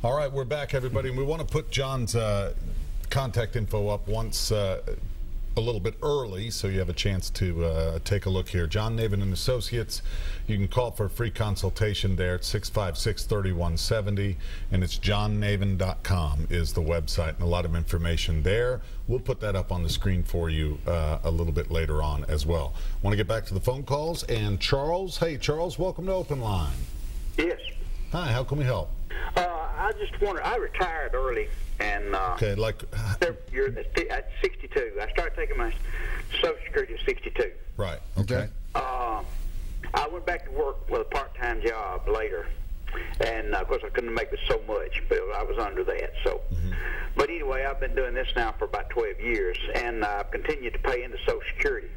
All right, we're back, everybody, and we want to put John's contact info up once a little bit early, so you have a chance to take a look here. John Navin and Associates. You can call for a free consultation there at 656-3170, and it's johnnavin.com is the website, and a lot of information there. We'll put that up on the screen for you a little bit later on as well. Want to get back to the phone calls, and Charles. Hey, Charles, welcome to OpenLine. Yes. Hi, how can we help? I just wonder, I retired early, and okay, like you're at 62. I started taking my Social Security at 62. Right. Okay. I went back to work with a part-time job later, and of course I couldn't make it so much, but I was under that. So, but anyway, I've been doing this now for about 12 years, and I've continued to pay into Social Security.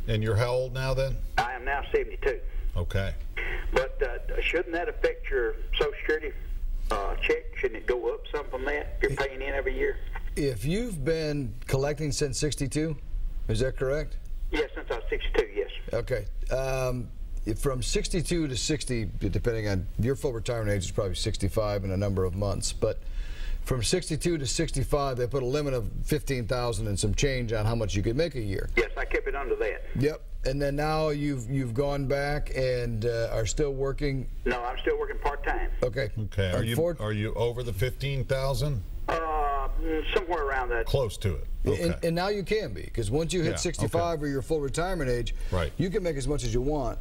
And you're how old now then? I am now 72. Okay. But shouldn't that affect your Social Security check? Shouldn't it go up some from that? You're paying in every year? If you've been collecting since 62, is that correct? Yes, since I was 62, yes. Okay. From 62 to 60, depending on your full retirement age, is probably 65 in a number of months. But from 62 to 65, they put a limit of $15,000 and some change on how much you could make a year. Yes, I kept it under that. Yep. And then now you've gone back and are still working. No, I'm still working part-time. Okay. Okay. Are you over the 15,000? Somewhere around that. Close to it. Okay. And now you can be, because once you hit 65 or your full retirement age, right, you can make as much as you want.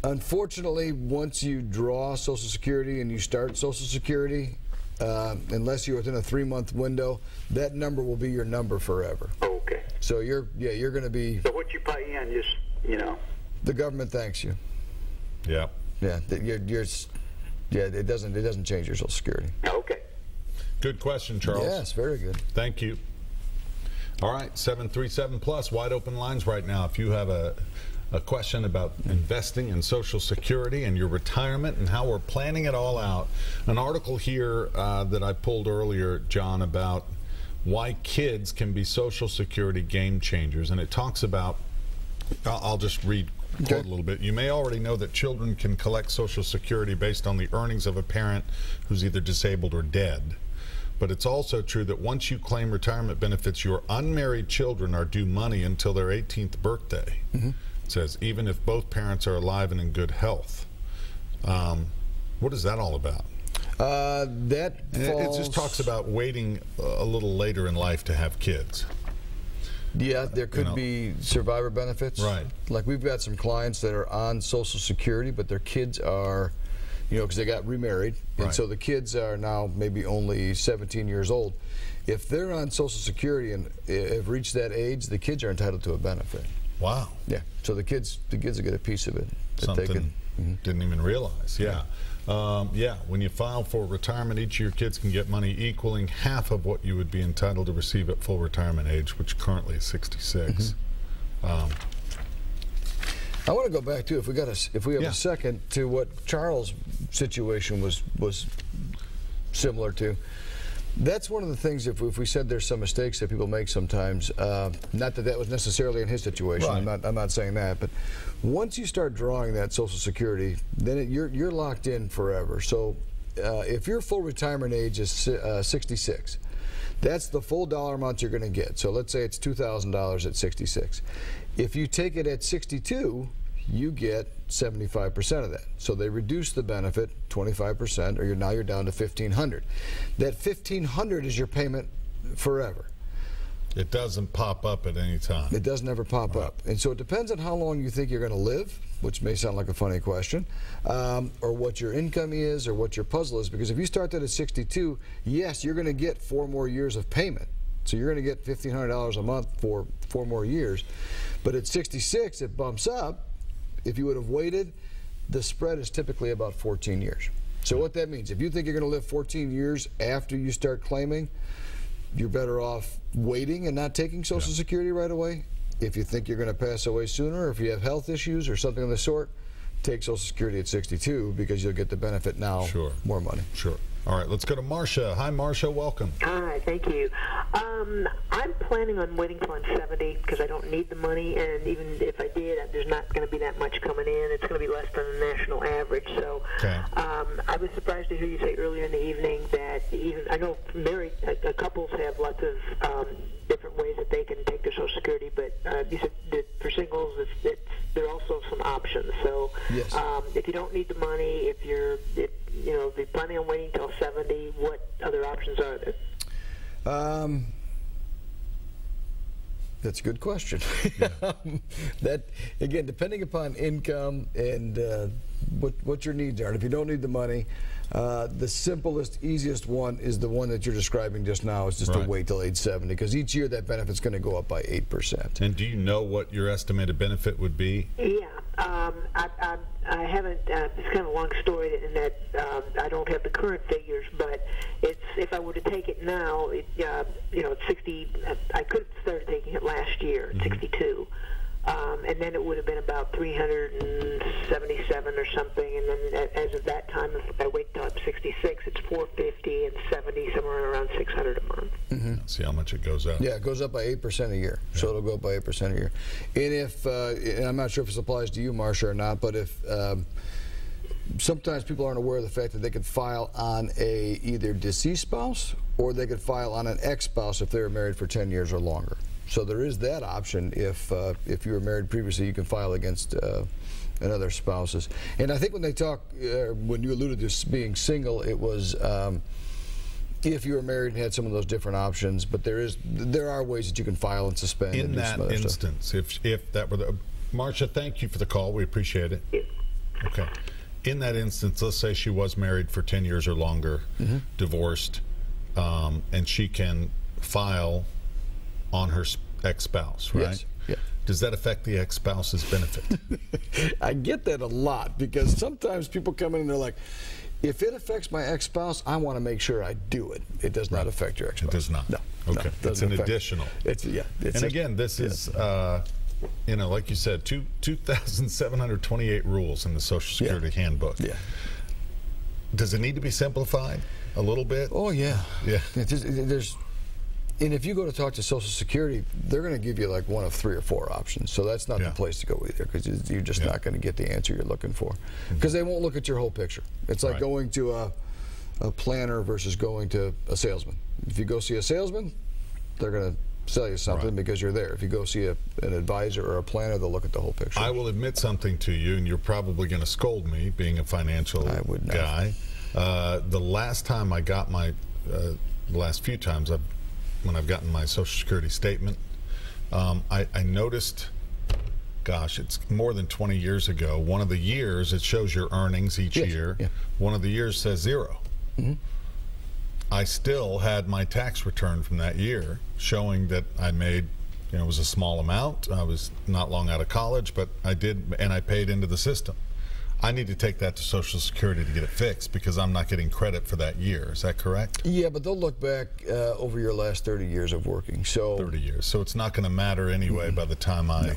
Unfortunately, once you draw Social Security and you start Social Security, unless you're within a 3-month window, that number will be your number forever. Okay. So you're going to be. So what you pay in, just the government thanks you. Yeah. Yeah. It doesn't change your Social Security. Okay. Good question, Charles. Yes, very good. Thank you. All right, 737+ wide open lines right now. If you have a question about investing in Social Security and your retirement and how we're planning it all out. An article here that I pulled earlier, John, about why kids can be Social Security game changers. And it talks about, I'll just read quote a little bit. You may already know that children can collect Social Security based on the earnings of a parent who's either disabled or dead. But it's also true that once you claim retirement benefits, your unmarried children are due money until their 18th birthday. It says, even if both parents are alive and in good health. What is that all about? It just talks about waiting a little later in life to have kids. Yeah, there could be survivor benefits. Right. Like we've got some clients that are on Social Security, but their kids are, because they got remarried, and so the kids are now maybe only 17 years old. If they're on Social Security and have reached that age, the kids are entitled to a benefit. Wow. Yeah. So the kids will get a piece of it. Something didn't even realize. Yeah. Yeah. When you file for retirement, each of your kids can get money equaling half of what you would be entitled to receive at full retirement age, which currently is 66. I want to go back too, if we have a second, to what Charles' situation was similar to. That's one of the things, if we said there's some mistakes that people make sometimes, not that was necessarily in his situation, I'm not saying that, but once you start drawing that Social Security, then you're locked in forever. So if your full retirement age is 66, that's the full dollar amount you're going to get. So let's say it's $2,000 at 66. If you take it at 62, you get 75% of that. So they reduce the benefit 25%, or now you're down to $1,500. That $1,500 is your payment forever. It doesn't pop up at any time. It doesn't ever pop up. And so it depends on how long you think you're going to live, which may sound like a funny question, or what your income is, or what your puzzle is. Because if you start that at 62, yes, you're going to get 4 more years of payment. So you're going to get $1,500 a month for 4 more years. But at 66, it bumps up. If you would have waited, the spread is typically about 14 years. So what that means, if you think you're going to live 14 years after you start claiming, you're better off waiting and not taking Social Security right away. If you think you're going to pass away sooner, or if you have health issues or something of the sort, take Social Security at 62, because you'll get the benefit now, more money. Sure. All right, let's go to Marcia. Hi, Marcia. Welcome. Hi, thank you. I'm planning on waiting till I'm 70 because I don't need the money, and even if I did, there's not going to be that much coming in. It's going to be less than the national average. So I was surprised to hear you say earlier in the evening that even I know married couples have lots of different ways that they can take their Social Security, but you said that for singles, there are also some options. So yes. If you don't need the money, if you're planning on waiting till 70, what other options are there? That's a good question. Yeah. That, again, depending upon income and what your needs are. And if you don't need the money, the simplest, easiest one is the one that you're describing just now, is just to wait till age 70, because each year that benefit's going to go up by 8%. And do you know what your estimated benefit would be? Yeah, I haven't. It's kind of a long story in that I don't have the current figures, but if I were to take it now, it's 60. I could have started taking it last year at 62. And then it would have been about 377 or something, and then as of that time, if I wait till I'm 66, it's 450 and 70, somewhere around 600 a month. Mm-hmm. See how much it goes up. Yeah, it goes up by 8% a year, so it'll go up by 8% a year. And if, and I'm not sure if this applies to you, Marcia, or not, but if sometimes people aren't aware of the fact that they could file on a either deceased spouse or they could file on an ex-spouse if they were married for 10 years or longer. So there is that option. If you were married previously, you can file against another spouses. And I think when they talk, when you alluded to being single, it was if you were married and had some of those different options. But there are ways that you can file and suspend. In that instance, if that were the Marcia, thank you for the call. We appreciate it. Okay. In that instance, let's say she was married for 10 years or longer, divorced, and she can file on her ex-spouse, right? Yes. Yeah. Does that affect the ex-spouse's benefit? I get that a lot, because sometimes people come in and they're like, if it affects my ex-spouse, I want to make sure I do it. It does not affect your ex-spouse. It does not? No. Okay. No, it's an additional. And again, this is, like you said, 2,728 rules in the Social Security Handbook. Yeah. Does it need to be simplified a little bit? Oh, yeah. Yeah. And if you go to talk to Social Security, they're going to give you like one of 3 or 4 options. So that's not the place to go either, because you're just not going to get the answer you're looking for. Because they won't look at your whole picture. It's like going to a planner versus going to a salesman. If you go see a salesman, they're going to sell you something because you're there. If you go see an advisor or a planner, they'll look at the whole picture. I will admit something to you, and you're probably going to scold me, being a financial guy. The last time I got my, the last few times when I've gotten my Social Security statement, I noticed, gosh, it's more than 20 years ago, one of the years, it shows your earnings each year. Yeah. One of the years says 0. I still had my tax return from that year showing that I made, it was a small amount. I was not long out of college, but I did, and I paid into the system. I need to take that to Social Security to get it fixed, because I'm not getting credit for that year. Is that correct? Yeah, but they'll look back over your last 30 years of working. So 30 years. So it's not going to matter anyway by the time I...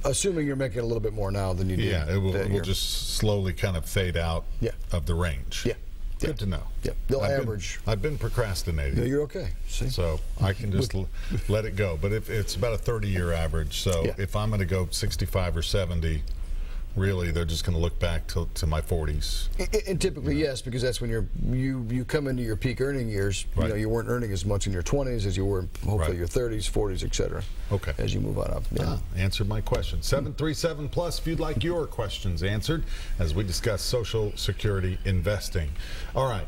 Assuming you're making a little bit more now than you did. Yeah, it will just slowly kind of fade out of the range. Yeah. Good to know. Yeah, they'll average. I've been procrastinating. No, you're okay. See? So I can just let it go. But if it's about a 30-year average, so if I'm going to go 65 or 70, really, they're just going to look back to my 40s. And typically, yes, because that's when you come into your peak earning years. You know, you weren't earning as much in your 20s as you were, hopefully, your 30s, 40s, etc. Okay. As you move on up. Yeah. Answered my question. 737+ if you'd like your questions answered as we discuss Social Security investing. All right.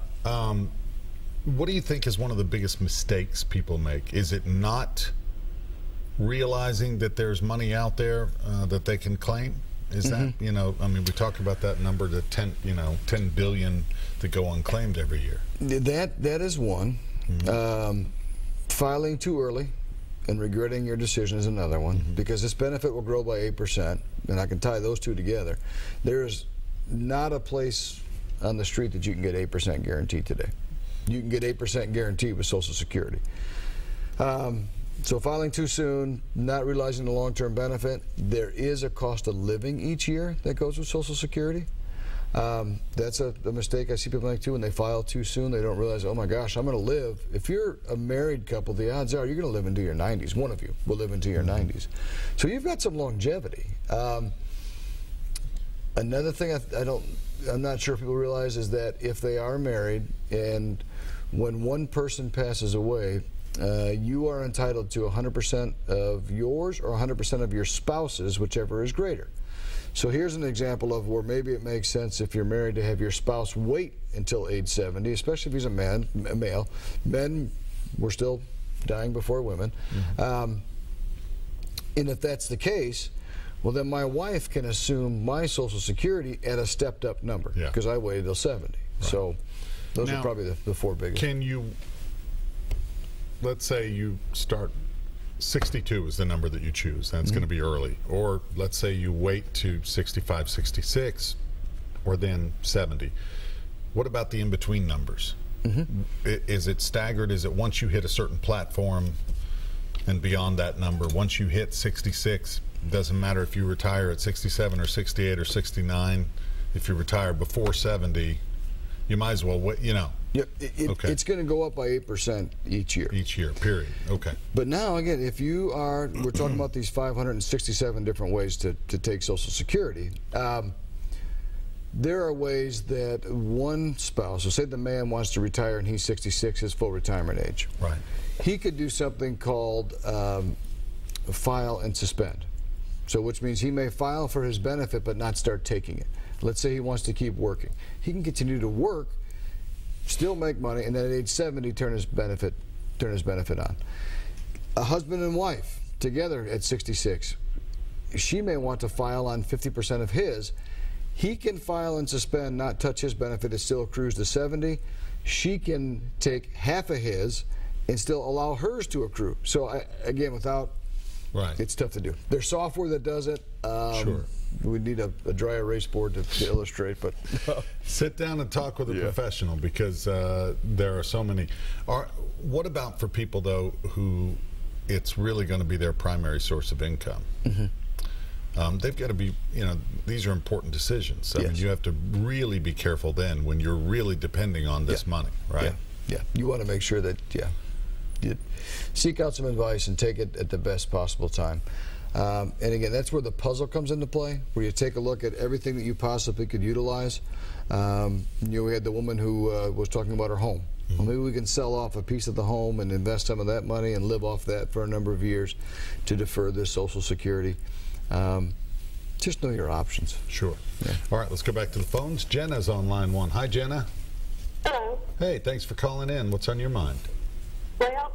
What do you think is one of the biggest mistakes people make? Is it not realizing that there's money out there that they can claim? Is that, I mean, we talk about that number, the 10 billion that go unclaimed every year. That is one. Filing too early and regretting your decision is another one, because this benefit will grow by 8%, and I can tie those two together. There is not a place on the street that you can get 8% guaranteed today. You can get 8% guaranteed with Social Security. So filing too soon, not realizing the long-term benefit. There is a cost of living each year that goes with Social Security. That's a mistake I see people make too. When they file too soon, they don't realize, oh my gosh, I'm going to live. If you're a married couple, the odds are you're going to live into your 90s. One of you will live into your 90s. So you've got some longevity. Another thing I'm not sure if people realize is that if they are married and when one person passes away, you are entitled to 100% of yours or 100% of your spouse's, whichever is greater. So here's an example of where maybe it makes sense if you're married to have your spouse wait until age 70, especially if he's a male. Men were still dying before women. And if that's the case, well, then my wife can assume my Social Security at a stepped up number because I waited till 70. Right. So those are probably the four biggest. Can you, let's say you start, 62 is the number that you choose. That's going to be early. Or let's say you wait to 65, 66, or then 70. What about the in-between numbers? Is it staggered? Is it once you hit a certain platform and beyond that number, once you hit 66, doesn't matter if you retire at 67 or 68 or 69, if you retire before 70, you might as well wait, you know. Yep, it's going to go up by 8% each year. Each year, period. Okay. But now, again, if you are, we're talking about these 567 different ways to take Social Security. There are ways that one spouse, so say the man wants to retire and he's 66, his full retirement age. Right. He could do something called file and suspend. So which means he may file for his benefit but not start taking it. Let's say he wants to keep working. He can continue to work, still make money, and then at age 70 turn his benefit on. A husband and wife together at 66, she may want to file on 50% of his. He can file and suspend, not touch his benefit, it still accrues to 70. She can take half of his and still allow hers to accrue. So again, without, it's tough to do. There's software that does it. Sure. We need a dry erase board to illustrate, but sit down and talk with a professional because there are so many. What about for people though who it's really going to be their primary source of income? They've got to be, you know, these are important decisions. I mean, you have to really be careful then when you're really depending on this money, right? Yeah. You want to make sure that you seek out some advice and take it at the best possible time. And again, that's where the puzzle comes into play, where you take a look at everything that you possibly could utilize. You know, we had the woman who was talking about her home. Well, maybe we can sell off a piece of the home and invest some of that money and live off that for a number of years to defer this Social Security. Just know your options. Sure. All right, let's go back to the phones. Jenna's on line 1. Hi, Jenna. Hello. Hey, thanks for calling in. What's on your mind? Well,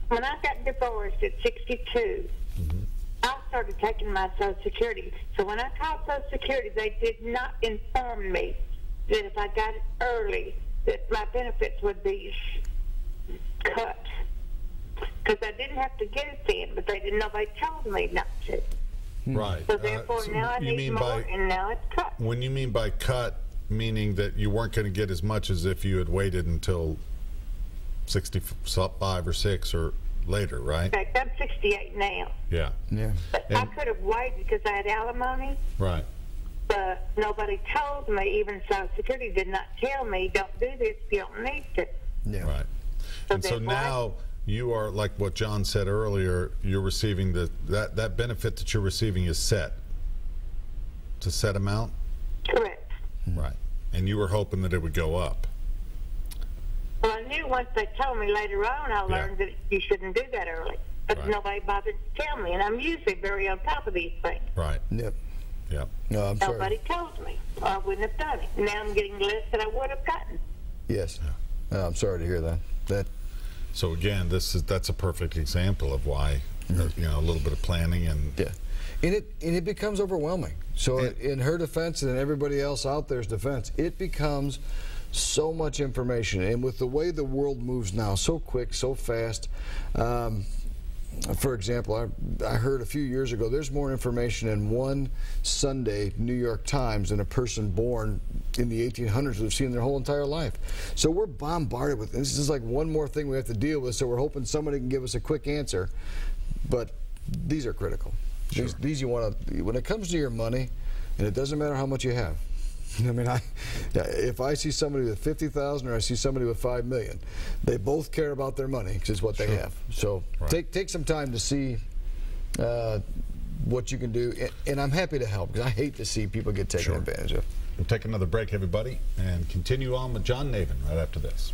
when I got divorced at 62, I started taking my Social Security. So when I called Social Security, they did not inform me that if I got it early, that my benefits would be cut. Because I didn't have to get it then, but nobody told me not to. Right. So therefore, now I need more, and now it's cut. When you mean by cut, meaning that you weren't going to get as much as if you had waited until 65 or 6 or later, right? In fact, I'm 68 now. Yeah. But I could have waited because I had alimony. Right. But nobody told me, even Social Security did not tell me, don't do this if you don't need to. Yeah. Right. And so now you are, like what John said earlier, you're receiving that benefit that you're receiving is set. It's a set amount? Correct. Right. And you were hoping that it would go up. Well, I knew once they told me later on, I learned that you shouldn't do that early. But nobody bothered to tell me, and I'm usually very on top of these things. Right. Yep. No, I'm sorry. Nobody told me, or I wouldn't have done it. Now I'm getting less than I would have gotten. Yes. No, I'm sorry to hear that. So again, that's a perfect example of why you know, a little bit of planning and and it becomes overwhelming. So in her defense and in everybody else out there's defense, it becomes so much information, and with the way the world moves now, so quick, so fast. For example, I heard a few years ago there's more information in one Sunday New York Times than a person born in the 1800s would have seen their whole entire life. So we're bombarded with this. Is like one more thing we have to deal with, so we're hoping somebody can give us a quick answer. But these are critical. These you want to, when it comes to your money, and it doesn't matter how much you have, I mean, if I see somebody with 50,000 or I see somebody with 5 million, they both care about their money because it's what they have. So take some time to see what you can do, and I'm happy to help because I hate to see people get taken advantage of. We'll take another break, everybody, and continue on with John Navin right after this.